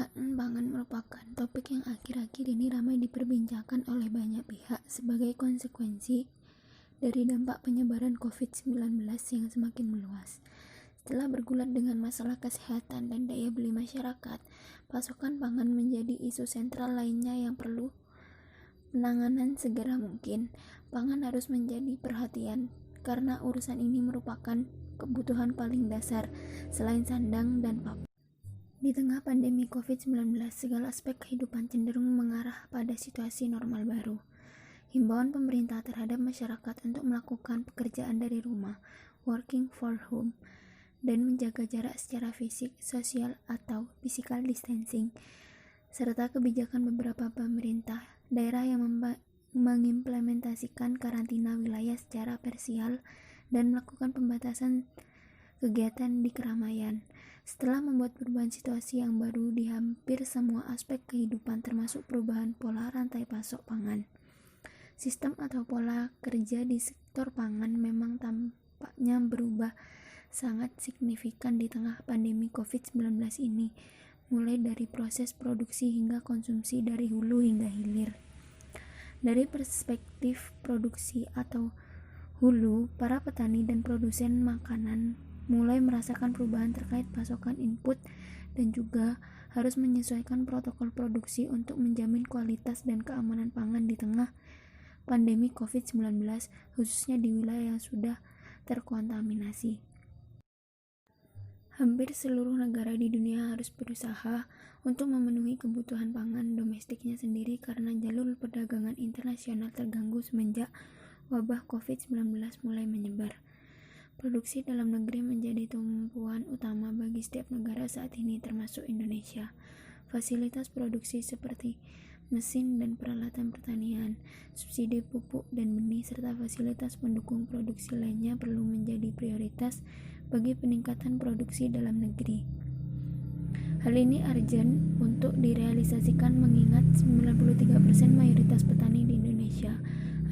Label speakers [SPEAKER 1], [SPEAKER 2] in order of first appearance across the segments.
[SPEAKER 1] Ketahanan pangan merupakan topik yang akhir-akhir ini ramai diperbincangkan oleh banyak pihak sebagai konsekuensi dari dampak penyebaran COVID-19 yang semakin meluas. Setelah bergulat dengan masalah kesehatan dan daya beli masyarakat, pasokan pangan menjadi isu sentral lainnya yang perlu penanganan segera mungkin. Pangan harus menjadi perhatian karena urusan ini merupakan kebutuhan paling dasar selain sandang dan papan. Di tengah pandemi COVID-19, segala aspek kehidupan cenderung mengarah pada situasi normal baru. Himbauan pemerintah terhadap masyarakat untuk melakukan pekerjaan dari rumah, working from home, dan menjaga jarak secara fisik, sosial, atau physical distancing, serta kebijakan beberapa pemerintah daerah yang mengimplementasikan karantina wilayah secara parsial dan melakukan pembatasan kegiatan di keramaian. Setelah membuat perubahan situasi yang baru di hampir semua aspek kehidupan termasuk perubahan pola rantai pasok pangan, sistem atau pola kerja di sektor pangan memang tampaknya berubah sangat signifikan di tengah pandemi COVID-19 ini, mulai dari proses produksi hingga konsumsi dari hulu hingga hilir. Dari perspektif produksi atau hulu, para petani dan produsen makanan mulai merasakan perubahan terkait pasokan input dan juga harus menyesuaikan protokol produksi untuk menjamin kualitas dan keamanan pangan di tengah pandemi COVID-19, khususnya di wilayah yang sudah terkontaminasi. Hampir seluruh negara di dunia harus berusaha untuk memenuhi kebutuhan pangan domestiknya sendiri karena jalur perdagangan internasional terganggu semenjak wabah COVID-19 mulai menyebar. Produksi dalam negeri menjadi tumpuan utama bagi setiap negara saat ini, termasuk Indonesia. Fasilitas produksi seperti mesin dan peralatan pertanian, subsidi pupuk dan benih, serta fasilitas pendukung produksi lainnya perlu menjadi prioritas bagi peningkatan produksi dalam negeri. Hal ini urgent untuk direalisasikan mengingat 93% mayoritas petani di Indonesia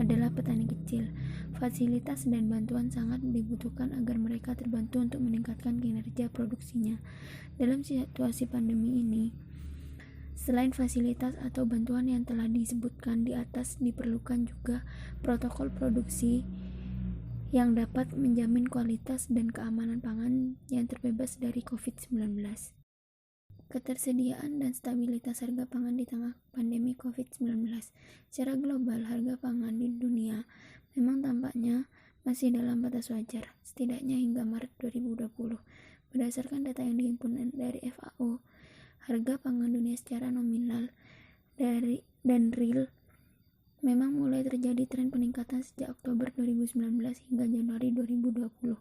[SPEAKER 1] adalah petani kecil. Fasilitas dan bantuan sangat dibutuhkan agar mereka terbantu untuk meningkatkan kinerja produksinya. Dalam situasi pandemi ini, selain fasilitas atau bantuan yang telah disebutkan di atas, diperlukan juga protokol produksi yang dapat menjamin kualitas dan keamanan pangan yang terbebas dari COVID-19. Ketersediaan dan stabilitas harga pangan di tengah pandemi COVID-19. Secara global, harga pangan di dunia memang tampaknya masih dalam batas wajar, setidaknya hingga Maret 2020. Berdasarkan data yang dihimpun dari FAO, harga pangan dunia secara nominal dan real memang mulai terjadi tren peningkatan sejak Oktober 2019 hingga Januari 2020.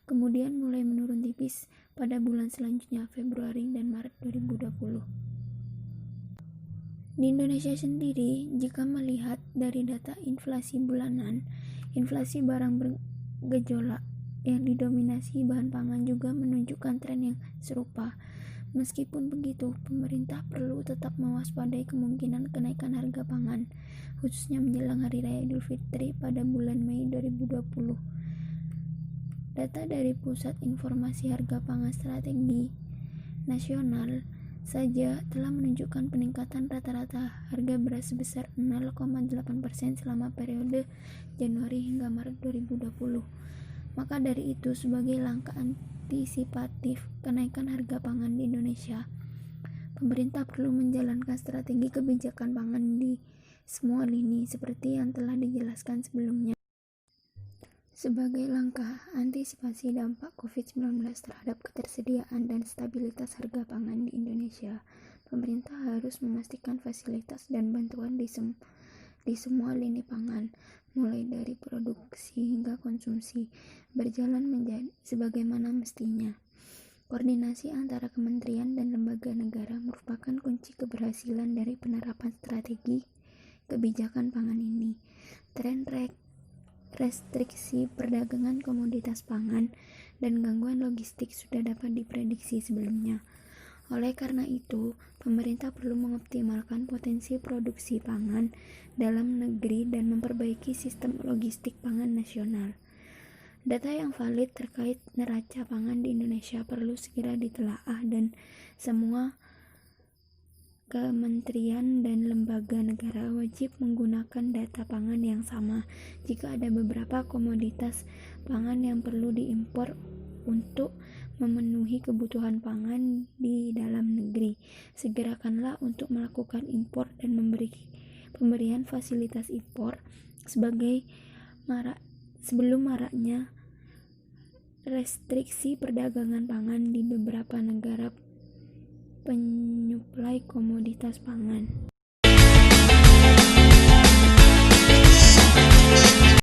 [SPEAKER 1] Kemudian mulai menurun tipis pada bulan selanjutnya, Februari dan Maret 2020. Di Indonesia sendiri, jika melihat dari data inflasi bulanan, inflasi barang bergejolak yang didominasi bahan pangan juga menunjukkan tren yang serupa. Meskipun begitu, pemerintah perlu tetap mewaspadai kemungkinan kenaikan harga pangan, khususnya menjelang Hari Raya Idul Fitri pada bulan Mei 2020. Data dari Pusat Informasi Harga Pangan Strategi Nasional saja telah menunjukkan peningkatan rata-rata harga beras sebesar 0,8% selama periode Januari hingga Maret 2020. Maka dari itu, sebagai langkah antisipatif kenaikan harga pangan di Indonesia, pemerintah perlu menjalankan strategi kebijakan pangan di semua lini seperti yang telah dijelaskan sebelumnya. Sebagai langkah antisipasi dampak COVID-19 terhadap ketersediaan dan stabilitas harga pangan di Indonesia, pemerintah harus memastikan fasilitas dan bantuan di semua lini pangan, mulai dari produksi hingga konsumsi, berjalan sebagaimana mestinya. Koordinasi antara kementerian dan lembaga negara merupakan kunci keberhasilan dari penerapan strategi kebijakan pangan ini. Tren restriksi perdagangan komoditas pangan dan gangguan logistik sudah dapat diprediksi sebelumnya. Oleh karena itu, pemerintah perlu mengoptimalkan potensi produksi pangan dalam negeri dan memperbaiki sistem logistik pangan nasional. Data yang valid terkait neraca pangan di Indonesia perlu segera ditelaah dan semua kementerian dan lembaga negara wajib menggunakan data pangan yang sama. Jika ada beberapa komoditas pangan yang perlu diimpor untuk memenuhi kebutuhan pangan di dalam negeri, segerakanlah untuk melakukan impor dan pemberian fasilitas impor sebelum maraknya restriksi perdagangan pangan di beberapa negara penyuplai komoditas pangan.